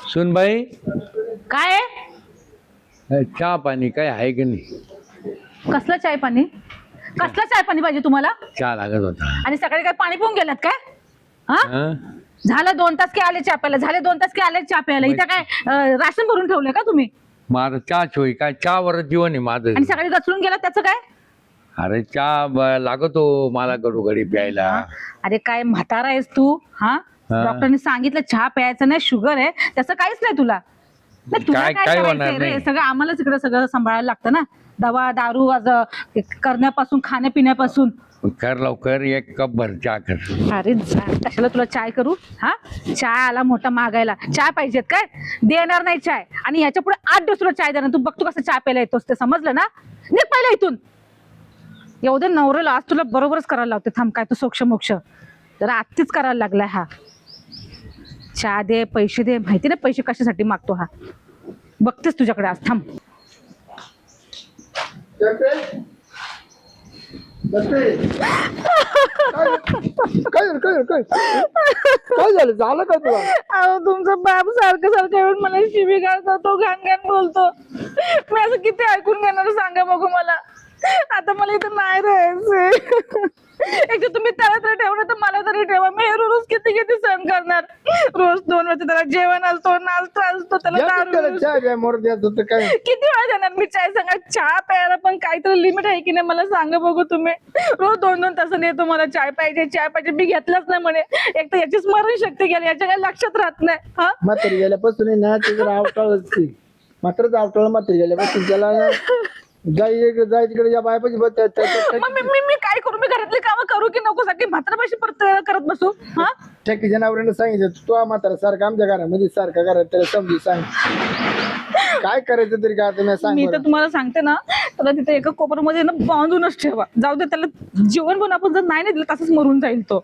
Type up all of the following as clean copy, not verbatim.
सुनबाई काय आहे? चहा पाणी काय आहे की नाही? कसलं चाय पाणी? कसलं चाय पाणी पाहिजे तुम्हाला? चहा लागत होता. आणि सकाळी काय पाणी पिऊन गेलात काय? हा हं? झालं 2 तास काय आले चहा प्यायला, झाले 2 तास काय आले चहा प्यायला. इथं काय राशन भरून ठेवलंय का तुम्ही? माझं चहा होई काय? चहावर जीवन आहे माझं. आणि सकाळी गचलून गेलात त्याचं काय? अरे चहा लागतो मला घडी प्यायला. अरे काय म्हातारा आहेस तू? हा डॉक्टरने सांगितलं चहा प्यायचं नाही, शुगर आहे. त्याचं काहीच नाही तुला. नाही, तुला काय काय काय करायचंय होणार रे? नाही. सगळं आम्हालाच इकडे सगळं सांभाळायला लागतं ना. दवा दारू करण्यापासून खाण्यापिण्यापासून. कर लवकर 1 कप भर चहा कर. अरे कशाला तुला चाय करू? हा चाय आला मोठा मागायला. चाय पाहिजेत काय? देणार नाही चाय. आणि याच्या पुढे 8 दिवस तुला चाय देणार. तू बघतो कसं चहा प्यायला येतोस ते, समजलं ना? निघ पहिला इथून. एवढं नवऱ्याला आज तुला बरोबरच करायला लावते. थांब, काय तू सोक्ष मोक्ष जरा आत्तीच करायला लागलाय हा. चहा दे, पैसे दे. माहिती नाही पैसे कशासाठी मागतो हा. बघतेस तुझ्याकडे आज. थांब. काय झालं झालं काय तुला? अहो तुमचा बाप सारखं सारखं येऊन मला शिवी घालतो, तो घाण घाण बोलतो. मी असं किती ऐकून घेणार सांगा बघू मला. आता मला इथं नाही राहायचंय. एक तर तुम्ही त्याला तरी ठेवलं तर मला तरी ठेवा. मी रोज किती किती सहन करणार. रोज 2 वेळा त्याला जेवण असतो, नाश्ता असतो, त्याला दारू. चहा घ्या मोर द्या होतं काय? किती वेळा देणार मी चाय? सांगा. चहा प्यायला पण काहीतरी लिमिट आहे की नाही मला सांगा बघू तुम्ही. रोज 2-2 तासाने येतो मला चाय पाहिजे चाय पाहिजे. मी घेतलाच नाही म्हणे. एक तर याची स्मरणशक्ती गेली, याच्या काही लक्षात राहत नाही. हा म्हातारी गेल्यापासून आहे ना ते जरा आवटाळच मात्रच आवटाळ म्हातारी गेल्यापासून त्याला जाई तिकडे या बायपाची मी काय करू? मी घरातली कामं करू की नको? साठी मात्र पैसे परत करत बसू? हा टॅक्की जनावरांना सांगितलं तो म्हातारा सारखा आमच्या घरामध्ये सारखा घरात त्याला समजून सांग काय करायचं तरी काय तुम्ही सांग. मी तर तुम्हाला सांगते ना, त्याला तिथे एका कोपऱ्यामध्ये ना बांधूनच ठेवा. जाऊ दे, त्याला जेवण पण आपण जर नाही दिलं तसंच मरून जाईल तो.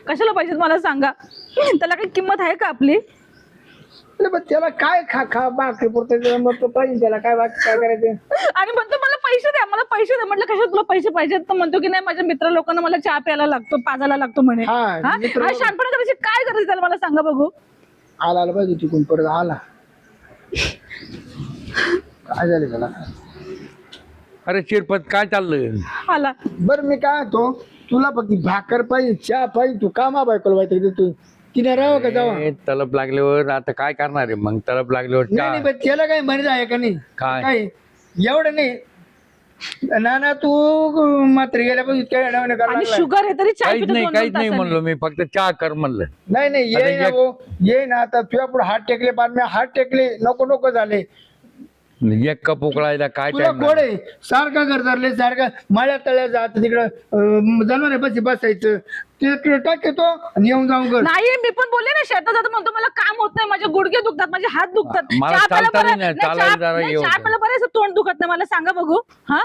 कशाला पाहिजे मला सांगा? त्याला काही किंमत आहे का आपली? त्याला काय खा बाकी पुरतं मग तो पाहिजे त्याला काय बाकी काय करायचं. आणि म्हणतो मला पैसे द्या, मला पैसे द्या. म्हटलं कशा तुला पैसे पाहिजेत? तर म्हणतो की नाही माझ्या मित्र लोकांना मला चहा प्यायला लागतो, पाजायला लागतो म्हणे. शहाणपणा करायची काय करायचं त्याला मला सांगा बघू. आला पाहिजे तिकून परत आला. काय झालं त्याला? अरे चिरपत काय चाललं? आला. बरं मी काय तो तुला फक्त भाकर पाहिजे चहा पाहिजे. तू कामा बायकोला माहिती तू तिने राहावं का जावा? तलप लागल्यावर आता काय करणार आहे मग? तलप लागल्यावर नाही पण त्याला काही म्हणत आहे का नाही? काय एवढं नाही ना तू मात्र गेल्यापासून आणि शुगर आहे तरी चाय काहीच पितो नाही 2-2 काहीच नाही तासाने. म्हणलो मी, फक्त चहा कर म्हणलं. नाही आता ये ना भाऊ, ये ना आता तुझ्या पुढे हात टेकले पार हात टेकले नको झाले. 1 कप उकळायला काय तुला टाइम? गोड आहे सारखा घर धरले सारखा माळ्या तळ्या जात तिकडं जनावर बसी बसायचं तिकडे टाक येतो आणि येऊन जाऊन कर. नाही मी पण बोलले ना, शेतात जातो म्हणतो मला काम होत नाही, माझे गुडघे दुखतात, माझे हात दुखतात. मला चहा प्यायला चालता बरं- नाही, नाही, चालायला चहा- जरा नाही, हे होतं. चहा प्यायला बरं असं तोंड दुखत नाही मला सांगा बघू. हा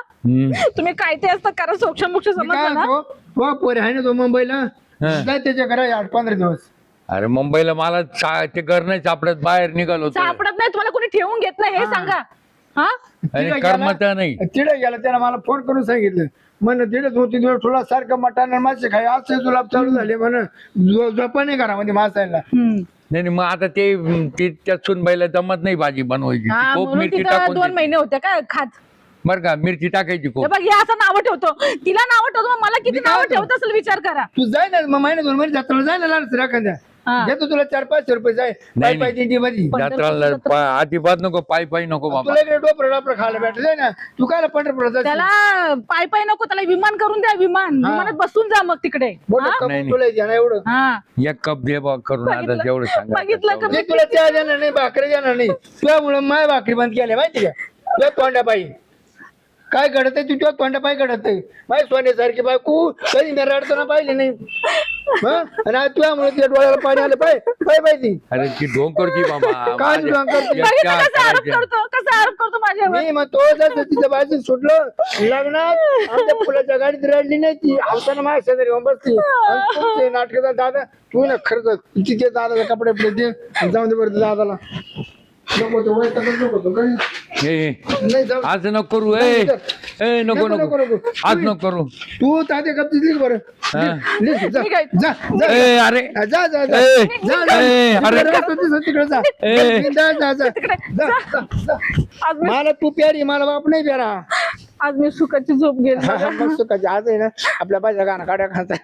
तुम्ही काय ते असतं करा सोक्ष मोक्ष मी समजलं काय ना. म्हणतो, पोर आहे ना तो मुंबईला हं. जाय त्याच्या घरा 8-15 दिवस. अरे मुंबईला मला ते घर नाही सापडत, बाहेर निघालो होतो. सापडत नाही तुम्हाला कोणी ठेवून घेत नाही हे सांगा. हा आणि तिकडे कर्मत गेला- नाही. तिकडे गेला त्याला मला फोन करून सांगितलं म्हण तिकडे 2-3 दिवस तुला सारखं मटण मासे खाय असे जुलाब चालू झाले म्हण झोपा नाही घरामध्ये मासायला. नाही मग आता ते त्या सुनबाईला जमत नाही भाजी बनवायची. हा खूप म्हणून मिरची तिथं टाकून 2 महिने होते काय खात. बर का, मिरची टाकायची हे खूप. बघ हे असं नावं ठेवतो, तिला नावं ठेवतो, मग मला किती मी काय नावं म्हणतो? ठेवत असेल विचार करा. तू जाय ना मग महिन्यात 2 महिने जत्रा जाय ना लहान एखाद्या हा. देतो तुला 400-500 रुपये जाय नाही. पाय दिंडी मध्ये. जत्राला अजिबात नको, पायी नको बाबा. तुला इकडे डोपर खायला भेटत जाय ना तू काय पंढरपूरला त्याला पाय नको, त्याला विमान करून द्या. विमानात बसून जा मग तिकडे. मोठं हा? कमवून तुला द्या ना एवढं. हा 1 कप दे बा करून आता बघितलं- जेवढं सांगा बघितलं का? मी तुला त्या देणार नाही भाकरी देणार नाही तुझ्यामुळे माय भाकरी बंद केल्या माहिती का? तुझ्या तोंडापायी काय घडत आहे तुझ्या तोंडापायी घडत आहे. माय सोन्यासारखी बायको कधी मी रडताना पाहिले नाही. आणि आज तुझ्यामुळे त्या डोळ्याला पाणी आलं पाहिजे. अरे ती ढोंग करती बाबा. काय ढोंग करती? एक बघितलं चहा कसा आरोप करायचा. करतो, कसा आरोप करतो माझ्यावर. मी म्हणतो जसं तिच्या बाजून सुटलं लग्नात आमच्या फुलाच्या गाडीत रडली नाही ती आवताना माझ्या शेजारी येऊन बसली. आणि तुमचे नाटकाचा दादा तू ना खरंच तिचे दादाचे कपडे दे आणि जाऊन दे बरं दादाला. नको तो वैतागच नको तो काही नाही जाऊ. आज नको करू नको नको आज नको करू तू तात्या कप लिख बरं लिख, जा निघायचं. जा जा अरे जा जा जा जा ए, जा ए, अरे. तिकडे रस्ता दिसतो तिकडे जा ए. जा जा जा जा जा. आज मी मला तू प्यारी मला बाप नाही प्यारा आज मी सुखाची झोप गेली मग सुखाची आज आहे ना आपल्या बाजूला गाणं काढ्या खाता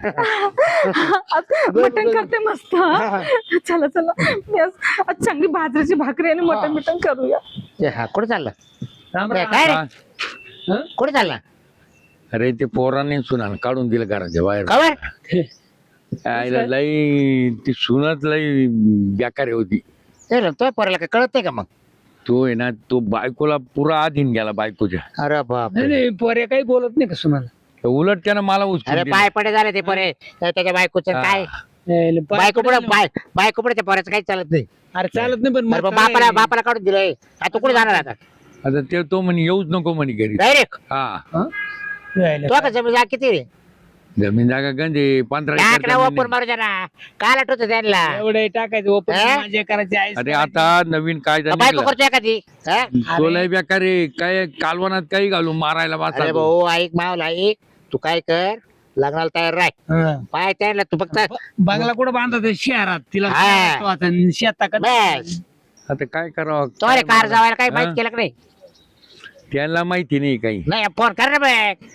आज मटण करते मस्त हा. चला चला मी आज चांगली बाजरीची भाकरी आणि मटण बिटण करूया. हा कुठे चाललं राम काय राम. रे कुठे चालला अरे ते पोराने सुना काढून दिलं घराच्या बाहेर खबर आईला लई ती सुनत लई बेकारी होती. तो पोराला काय कळत नाही का मग तो आहे ना तो बायकोला पुरा आधीन गेला बायकोच्या. अरे बाप नाही नाही पोरे काही बोलत नाही का सुनाला उलट त्यानं मला अरे उचलून दिलं. पाय पडे झाले ते पोरे त्याच्या बायकोचं हा. काय बायको पुढे बायको पुढे त्या पोऱ्याचं काही चालत नाही अरे चालत नाही पण अरे बापाला बापाला काढून दिलंय आता कुठे जाणार आता आता ते तो म्हणे येऊच नको म्हणे घरी. डायरेक्ट हा तो का जमीन जा किती रे जमीन जागा गंजे 15 एकर टाकला जमीन ओपन आहे. मारू ना काय आठवत त्यांना एवढे टाकायचं ओपन हा? माझे करायचे आहे अरे आता नवीन कायदा बायको निघाला. करतोय एखादी हा? तो लय बेकारी काय कालवनात काही घालून मारायला अरे वाचा. भाऊ ऐक मावला ऐक तू काय कर लग्नाला तयार राह पाय त्याला तू फक्त बंगला कुठं बांधत शहरात तिला हा. तो आता शेतात बस आता काय करावं तो अरे कार जावायला काही हा? माहित केलं का नाही त्यांना माहिती नाही काही. नाही फोन कर ना बघ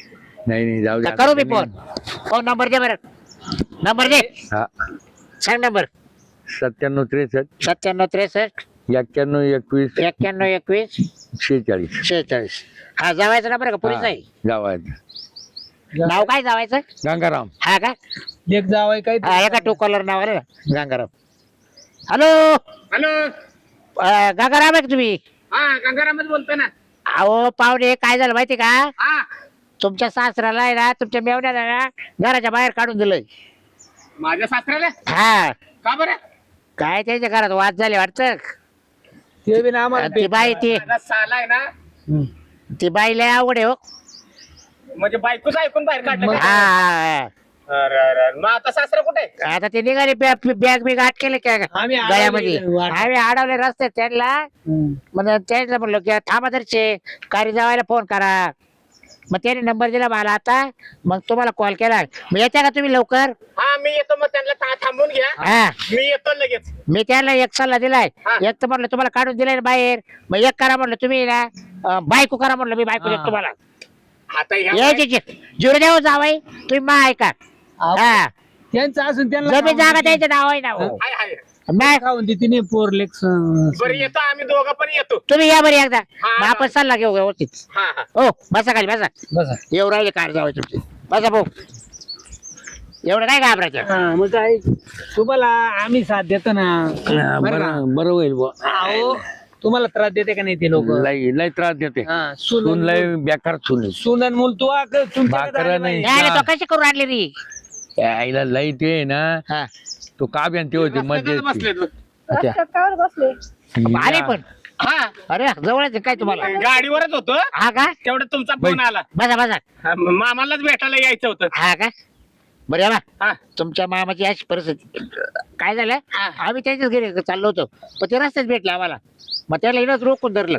नाही जाऊ दे. करू मी फोन हो नंबर दे बरं नंबर दे हा सांग नंबर 97 63 97 63 91 21 91 21 46 46 हा जावायचा नंबर का पुरीचा आहे जावायचं नाव काय जावायचं गंगाराम. हा का लेख जावाय काय हा एका टू कॉलर नाव आहे ना गंगाराम हॅलो हॅलो गंगाराम आहे का तुम्ही हा गंगारामच बोलतोय ना अहो पाहुणे काय झालं माहिती का हा तुमच्या सासऱ्याला आहे ना तुमच्या मेवण्याला ना घराच्या बाहेर काढून दिलंय माझ्या सासऱ्याला हा का बरं काय त्याच्या घरात वाद झाले वाटत ते बी ना आम्हाला ती बाई ती साला आहे ना ती बाई लय अवघड आहे हो म्हणजे बायकोच ऐकून बाहेर काढलं हा, का? हा अरे अरे मग आता सासरा कुठे आहे? हा. आता ते निघाले बॅग बिग आट केले काय आम्ही गळ्यामध्ये अडवले वाट. आम्ही अडवले रस्ते त्यांना मग त्यांना म्हणलो की थांबा तरीचे कारी जावायला फोन करा मग त्याने नंबर दिला मला आता मग तुम्हाला कॉल केला मग येत्या का तुम्ही लवकर हा मी येतो मग त्यांना थांबून घ्या हा मी येतो लगेच मी त्याला एक सल्ला दिलाय हा. एक तर म्हणलं तुम्हाला काढून दिलाय ना बाहेर मग एक करा म्हणलं तुम्ही ना बायको करा म्हणलं मी बायको देतो तुम्हाला आता ह्या यायचे जीवर द्यावं जावाय तुम्ही मा ऐका हा त्यांचं असून त्यांना जमीन जागा द्यायचं नाव आहे ना हो. हाय हाय नाही खाऊन देते नाही पोर लेक्स बरं येतो आम्ही दोघं पण येतो तुम्ही या बरी एकदा हा. मग आपण सल्ला घेऊ व्यवस्थित हा हा हो बसा खाली बसा बसा येऊ राहिले कार जावं तुमची बसा भाऊ एवढं काय घाबरायचं हा मग काय तुम्हाला आम्ही साथ देतो ना बरं का? बरं होईल बुवा. अहो, तुम्हाला त्रास देते का नाही ते लोक लय त्रास देते सून लय बेकार सून सुनन मूल तू भाकरं नाही. नाही तो कशी करून आणली री आईला लय ते आहे ना हा तो काव्यान ते होते मध्ये बसले तू. रस्त्यावर बसले आले पण हा अरे जवळच आहे काय तुम्हाला गाडीवरच होतो हा का तेवढं तुमचा फोन आला बसा बसा हा, मामालाच भेटायला यायचं होतं हा का बरं या बा हा तुमच्या मामाची अशी परिस्थिती काय झालं हा. आम्ही त्याच्याच घरी चाललो होतो पण ते रस्त्यात भेटले आम्हाला मग त्याला इकडंच रोखून धरलं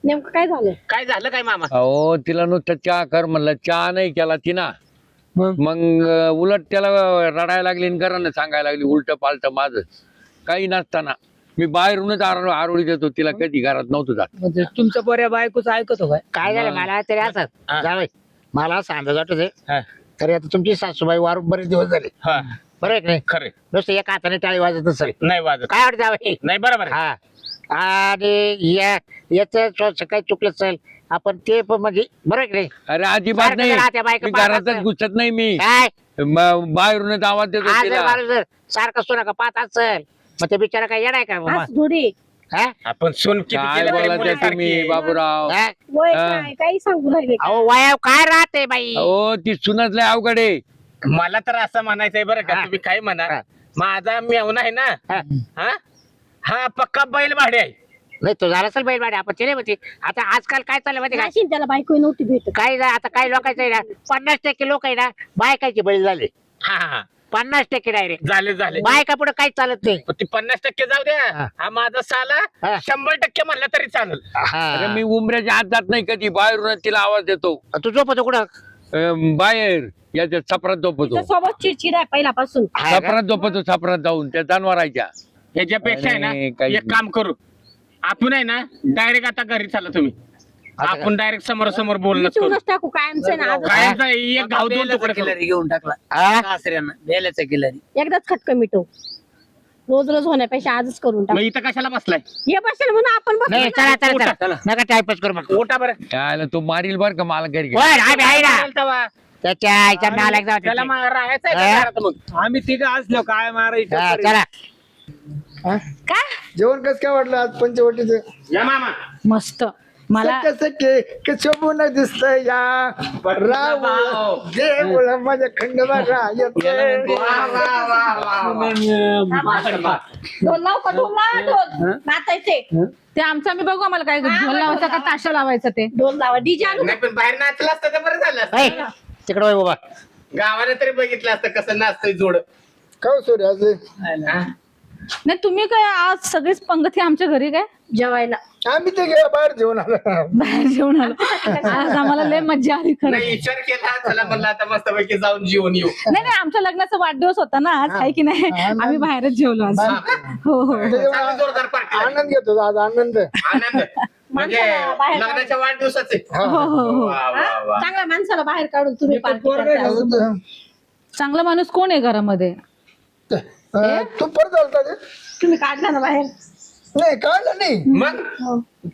नेमकं काय झालं काय झालं काय मामा अहो तिला नुसतं चहा कर म्हणलं चहा नाही केला तिना मग मग उलट त्याला रडायला लागली आणि घरानं सांगायला लागली उलट पालट माझं काही नसताना मी बाहेरूनच आरोळी देतो तिला कधी घरात नव्हतं जात म्हणजे तुमच्या पोऱ्या बायकोच ऐकतो काय काय झालं मला तरी असं जावं मला असं अंदाज वाटत हा. आहे तरी आता तुमची सासूबाई वारून बरेच दिवस झाले हा बरोबर आहे की नाही खरे नुसतं एका हाताने टाळी वाजत असेल नाही वाजत काय वाटत जावं नाही बरोबर आहे. हा आणि याच काही चुकलं असेल आपण ते पण म्हणजे बरोबर आहे की नाही अरे अजिबात सारखं नाही जरा त्या बायका मी पाहत घरातच असेल. घुसत नाही मी काय बाहेरूनच आवाज देतो आज जर तिला माणूस जर सारखं सोना का पाहत असेल मग ते बिचारा काय येणार का मग? आज थोडी हा? आपण सून किती काय केलं तरी बोलायचं मुलीसारखी तुम्ही आहे. बाबूराव हा? वय हा. काय काही सांगू राहिले अहो वया काय राहते बाई हो ती सुनच लय अवघड आहे मला तर असं म्हणायचंय बरं का हा. तुम्ही काय म्हणा हा. माझा मेवना आहे ना हा. हा हा पक्का बैल भाडे आहे नाही तो झाला असेल बैलवाडी आपण ते नाही म्हणते आता आजकाल काय चाललं माहिती का नाशिन त्याला बायको नव्हती भेटत काय आता काही लोकांचं आहे ना 50% लोक आहे ना बायकाचे बैल झाले हा हा 50% डायरेक्ट झाले झाले बायका पुढे काही चालत नाही. पण ती 50% जाऊ द्या. हा माझा साला हा. 100% म्हणलं तरी चालेल. अरे हा. मी उमऱ्याच्या आत जात नाही कधी, बाहेरून तिला आवाज देतो. तू झोपतो कुठं? बाहेर याच्या छपरात झोपतो, सोबत चिडचिड आहे पहिल्यापासून. हा का? छपरात झोपतो, छपरात जाऊन त्या जनावरांच्या. ह्याच्यापेक्षा आहे अरे, ना काही- एक काम करू आपण आहे ना डायरेक्ट आता घरी चाला तुम्ही. आता आपण डायरेक्ट समोर समोर बोलणंच करू. चिवूनच टाकू कायमचं ना आज. काय एक घाव दोन तुकडे करू. घेऊन टाकला हा? सासऱ्यानं बेल्याचा किल्लारी. एकदाच खटकं मिटव. रोज रोज होण्यापेक्षा आजच करून मग टाकू. इथं कशाला बसलाय? हे बसेल म्हणून आपण नाही बसलो चला ना. चला चला नका टाइपच करू मग. उठा बरं. त्याला तो मारील बर का मला घरी. वर आम्ही आहे ना तेव्हा. त्याच्या आईच्या नालायक जाऊ त्याला त्याची. राहायचं आहे हा? का घरात मग? आम्ही तिघं असलो काय मारायचं हा, तरी. चला हा? काय जेवण कसं काय वाटलं आज पंचवटीचं? या मामा. मस्त मला सख्य शोभून दिसत या राव देऊळ माझ्या खंडोबा येतोय. ढोल लाव का ढोल लाव ढोल. नाचायचे. ते आमचं आम्ही बघू, आम्हाला काय ढोल लावायचा का ताशा लावायचा ते. ढोल लावा डीजे आणू. नाही पण बाहेर नाचलं असतं तर बरं झालं असतं. ऐ, तिकडे वळ बाबा. गावाला तरी बघितलं असतं कसं नाचतंय जोड. काय सोड आज नाही तुम्ही काय आज सगळीच पंगती आमच्या घरी काय जेवायला. आम्ही ते गेला बाहेर जेवण आलो. बाहेर जेवण आलो. आज आम्हाला लय मज्जा आली खरं. नाही विचार केला चला म्हणलं आता मस्तपैकी जाऊन जेवून येऊ. नाही नाही आमच्या लग्नाचा वाढदिवस होता ना आज, आहे की नाही, आम्ही बाहेरच जेवलो आज. हो हो चांगली जोरदार पार्टी झाली. आनंद घेतो आज आनंद. आनंद म्हणजे माणसाला बाहेर लग्नाच्या वाढदिवसाचे. हो हो हो वा, वा, वा. चांगल्या माणसाला बाहेर काढून तुम्ही पार्टी करता. चांगला माणूस कोण आहे घरामध्ये? तू परत आलता का? तुम्ही काढला ना बाहेर. नाही काढलं नाही. मग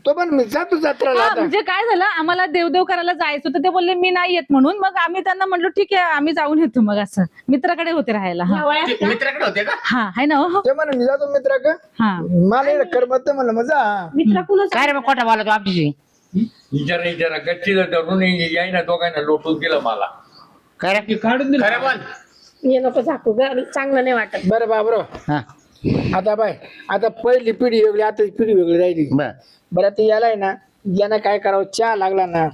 तो पण मी जातो जत्राला हा, आता. म्हणजे काय झालं, आम्हाला देवदेव करायला जायचं होतं, ते बोलले मी नाही येत म्हणून. मग आम्ही त्यांना म्हणलो ठीक आहे आम्ही जाऊन येतो. मग असं मित्राकडे होते राहायला. हा या वयात ते मित्राकडे होते का? हा आहे ना. हो ते म्हणा मी जातो मित्रा का हा मला इकडे करमत म्हणलं मजा. मित्र कुणाच काय रे मग खोटा बोला तू आमच्याशी? विचारा गच्चीला धरून यायना दोघांना लोटून दिलं मला. काय रे? काढून दिलं. खरं बोल. हे नको झाकू ग, चांगलं नाही वाटत. बरं बाबरो हा, आता बाय आता पहिली पिढी वेगळी आता पिढी वेगळी राहिली. बर. बरं आता याला आहे ना, यानं काय करावं, चहा लागला ना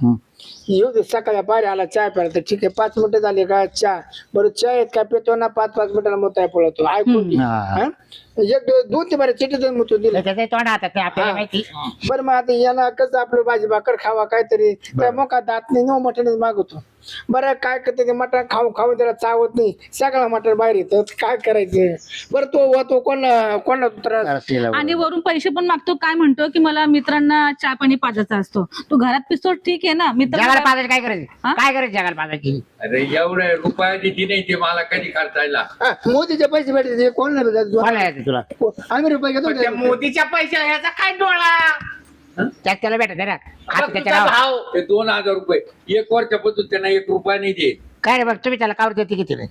येऊ दे. सकाळी पारी आला चहा प्यायला तर ठीक आहे, 5 मिनिटं झाले का चहा. बरं चहा येत काय पितो ना, 5-5 मिनिटाला मोताय पळतो ऐकून घे. हा. हा? एक दोन ते बरं चिठी मुतून दिलं. त्याच्या तोंड हातात नाही आपल्याला हा. माहिती. बरं मग आता याला कसं आपलं भाजी भाकर खावा काहीतरी, त्या मोका दात नाही, नो मटणच मागवतो. बरं काय करते ते मटण खाऊ खाऊ त्याला चावत नाही, सगळं मटण बाहेर येतं, काय करायचं. बरं तो कोणा त्रास. आणि वरून पैसे पण मागतो. काय म्हणतो की मला मित्रांना चहा पाणी पाजायचा असतो. तू घरात पिस्तो ठीक आहे ना, जगाला मित्रांना पाजायची काय करायचं? हा? काय करायचं जगाला पाजायची? अरे एवढं रुपया दिली नाही ते मला कधी खर्चायला. हा, मोदीचे पैसे भेटते कोण नाही भेटत. कोणाला यायचं तुला? आम्ही रुपये घेतो पण त्या मोदीच्या पैशा ह्याचा काय डोळा? त्याला भेटत आहे ना हात आता त्याच्या तुझा नावावर. भाव ते 2000 रुपये 1 वर्षापासून त्यांना 1 रुपया नाही दे. काय रे बघ तुम्ही त्याला कावर देते किती नाही?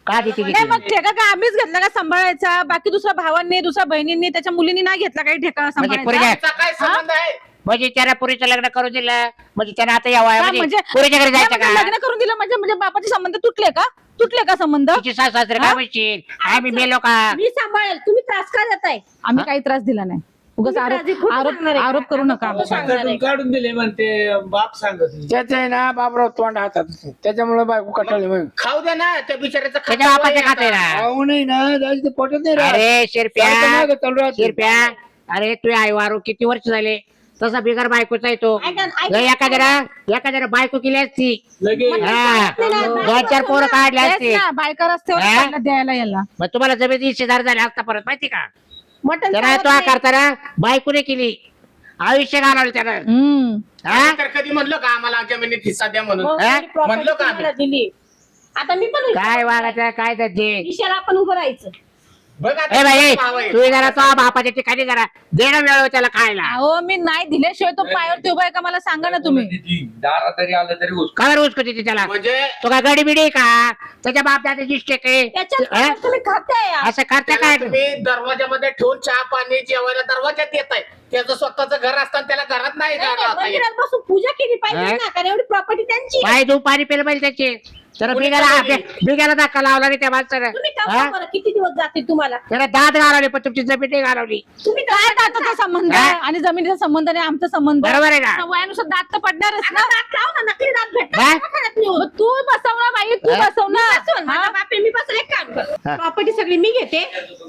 का देते नाही. किती मग ठेका का आम्हीच घेतला का सांभाळायचा? बाकी दुसऱ्या भावांनी दुसऱ्या बहिणींनी त्याच्या मुलींनी नाही घेतला काही ठेका म्हणजे सांभाळायचा? पोरगा- काय संबंध आहे? म्हणजे त्याला पुरीचं लग्न करून दिलं म्हणजे त्याला आता या हा, वयामध्ये म्हणजे पुरीच्या घरी नाही, जायचं म्हणजे का? लग्न करून दिलं म्हणजे बापाचे संबंध तुटले का? तुटले का संबंध? तिची सासरे काय म्हणशील? आम्ही मेलो का? मी सांभाळेल, तुम्ही त्रास का देताय? आम्ही काही त्रास दिला नाही. उगाच तुम्ही आरोप त्रास खोटं आरोप सांगणार आहे का? आरोप करू नका खोटं सांगणार आहे का? काढून दिले म्हणते बाप सांगत होते. त्याचं आहे ना बाबराव तोंड हातात, त्याच्यामुळे बायको कटाळली मग. खाऊ द्या ना त्या बिचाऱ्याचं खातं त्याच्या बापाचे वय खाते आता. ना. खाऊ नाही ना जायचं ते पोटात नाही राहत. अरे शिरप्या सारखं मागं चालू राहतं. शिरप्या अरे तू आई वारू किती वर्ष झाले तसा बिगर बायकोचा येतो. ऐका ना, एखाद्या बायको केली असती लगेच हा 2-4 पोरं काढले तेच असते. ना, बायका रस्त्यावर हा? काढल्या द्यायला याला. मग तुम्हाला जमीन हिस्सेदार झाले असता परत माहिती का? मटण त्याला चावत तो नाही. करताना बायकोने केली आयुष्य घालवलं त्यानं. हम्म. हा? तर कधी म्हणलो का आम्हाला जमिनीत हिस्सा द्या म्हणून? मग हा? माझी property म्हणलो का आम्ही? तुम्हाला दिली. आता मी पण काय वागायचं काय त्याचे विषयाला आपण उभं राहायचं. बघ आता ए बाई भाव आहे. तू जरा तो बापाच्या ठिकाणी जरा देणं वेळ त्याला खायला. अहो मी नाही दिल्याशिवाय तो पायावरती उभा आहे का मला सांगा ना तुम्ही. दारा तरी आलं तरी उचका. काय उचकू तिथे त्याला? म्हणजे तो काय गडी बिडी का? त्याच्या बाप दादा मिस्टेक आहे त्याच्यात हा? तुम्ही खाताय. असं करता त्याला काय तुम्ही दरवाजामध्ये ठेवून चहा पाणी जेवायला दरवाजात येत आहे. त्याचं स्वतःचं घर असताना त्याला घरात नाही नाही, जाता येत. मंदिरात बसून पूजा केली पाहिजे हा? ना, कारण एवढी प्रॉपर्टी त्यांची. पाय धू पाणी पेलं पाहिजे त्याचे त्याला कोणी बिगाला कळवली? बिगाला धक्का लावला नाही त्या माणसानं तुम्ही हा? काम बरं किती दिवस जातील तुम्हाला त्याला दात घालवले पण तुमची जमीन नाही घालवली तुम्ही काय दाताचा संबंध आहे आणि जमिनीचा संबंध नाही आमचा संबंध बरोबर आहे का? वयानुसार दात तर पडणारच ना नकली दात हा? भेटतात मग तू बसव ना बाई तू हा? बसव ना माझा बाप आहे, मी बसून एक काम कर हा. प्रॉपर्टी सगळी मी घेते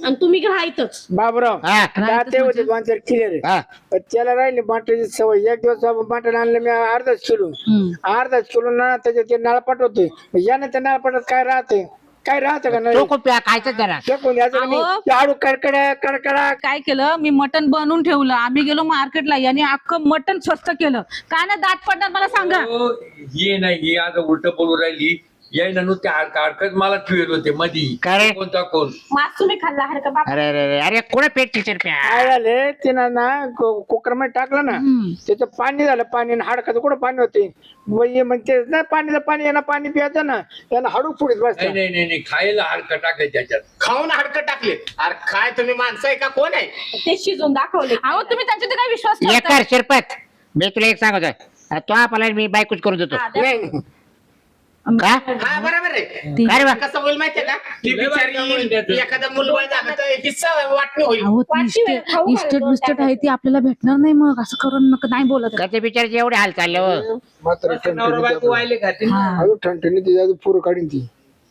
आणि तुम्ही राहायतच बाबराव हा. दाते होते 2-4 क्लिअर हा. त्याला राहिली बाटलीची सवय. एक दिवस बाटल आणलं मी अर्धाच किलो ना त्याच्यात ते नळ पटवतोय यानं त्या नळपटात काय राहते काय राहतं का नाही तो खूप खायचं जरा फेकून द्यायचं का नाही? अहो. ते आडू कडकडा कडकडा काय केलं मी मटण बनवून ठेवलं आम्ही गेलो मार्केटला याने अख्खं मटण स्वस्त केलं काय ना दात पडणार मला सांगा हो, ये नाही ही आता उलट बोलू राहिली यायला नुसते अडकत मला ठेवले होते मधी काय रे? कोणता कोण मास तुम्ही खाल्ला हर का बाप अरे अरे अरे अरे कोण पेटतील चिरप्या काय झाले तिनं ना कुकर मध्ये टाकलं ना त्याचं पाणी झालं पाणी हाडकाचं कुठं पाणी होते म्हणते ना पाणीचं पाणी यांना पाणी प्यायचं ना त्यांना हाडूक फुडीत नाही बसतं नाही नाही नाही, खायला हडकं टाकायचं त्याच्यात खाऊन हाडकं टाकले अरे काय तुम्ही माणसं आहे का कोण आहे ते शिजून दाखवले अहो तुम्ही त्यांच्यावर काय विश्वास एक ठेवता? कर शिरपत मी तुला एक सांगतो तो आपल्याला मी बायकोच करून देतो नाही का हा बरोबर आहे काय रे बा? कसं होईल माहितीये का ती बिचारी एखादा मुलगा झालं तर हिस्सा वाटणी होईल अहो ती वाटली वेळ खाऊ घालून इस्टेट दोन बिस्टेट टाकायचं. आहे ती आपल्याला भेटणार नाही मग असं करून नाही बोलत का ते बिचाराचे एवढे हाल चालले हो मात्र नवरा बायको वाहिले खातील हा. अजून ठणठणी ती पूर काढीन ती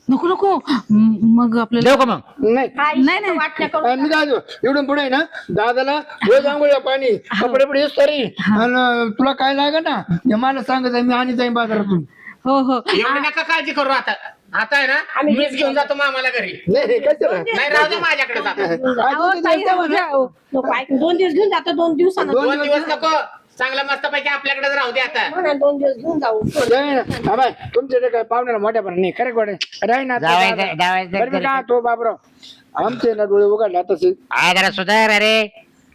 नको नको मग आपल्याला देऊ का मग नाही हा, नाही, नाही. वाटण्या करून मी दादा एवढं पुढे आहे ना दादाला रोज आंघोळीला पाणी कपडे पुढे तरी आणि तुला काय लागत ना हे मला सांगत आहे, मी आणि जाईन बाजारातून हो हो एवढी नका काळजी करू आता आता आहे ना मीच घेऊन जातो मामाला घरी नाही नाही, कशाला? नाही राहू दे माझ्याकडे जातो अहो, ताई, राहू द्या, अहो. नको ऐक 2 दिवस घेऊन जातो 2 दिवसानं 2 दिवस नको चांगला मस्त पैकी आपल्याकडे राहू दे आता म्हणा 2 दिवस घेऊन जाऊ नाही ना, हा बाय तुमच्या काय पाहुण्याला मोठ्या पण नाही खरं गोडे राही ना आता जावायचं- दादा. जावायचं बरं मी तरी- काय तो बाबराव आमचे ना डोळे उघडले आता से आ जरा सुधार अरे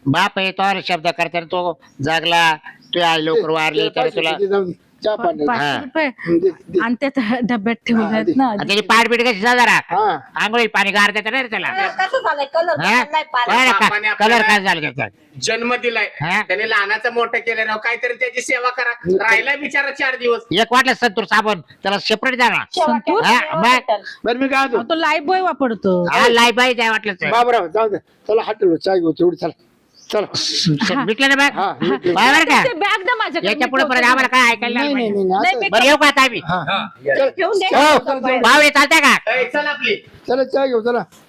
बाप आहे तो शब्द करताना तो जागला तू आई लवकर वारली तर तुला जाऊन दे. चहा पाणी 500 रुपये दे, दे. आणि त्यात डब्यात ठेवले आहेत ना आणि त्याची पाठबीट कशी जा जरा हा आंघोळी पाणी गार देतं नाही रे त्याला कसं झालंय कलर बदललाय पार बापाने कलर आपल्याला- काय झालं त्याचा जन्म दिलाय हा? त्याने लहानाचं मोठं केलं राव काहीतरी त्याची सेवा करा राहिला बिचारा 4 दिवस एक वाटलं संतूर साबण त्याला सेपरेट द्या ना संतूर? हा, मग? बरं मी काय अहो, तो लाईफ बॉय वापरतो हा लाई बाई द्या वाटलं तर. बाबराव जाऊ दे चला हॉटेल चाय घेऊ तेवढी चला चला भेटलं ना हा, बघ भेटलं. बरोबर का बॅग द्या माझ्याकडे याच्या मी पुढे ठेवते. परत आम्हाला काय ऐकायला नाही नाही नाही पाहिजे. नाही नाही, आता- बरं येऊ का आता आम्ही हा हा या. चल. घेऊन दे हो पाहुणे चालते का चला चाय घेऊ चला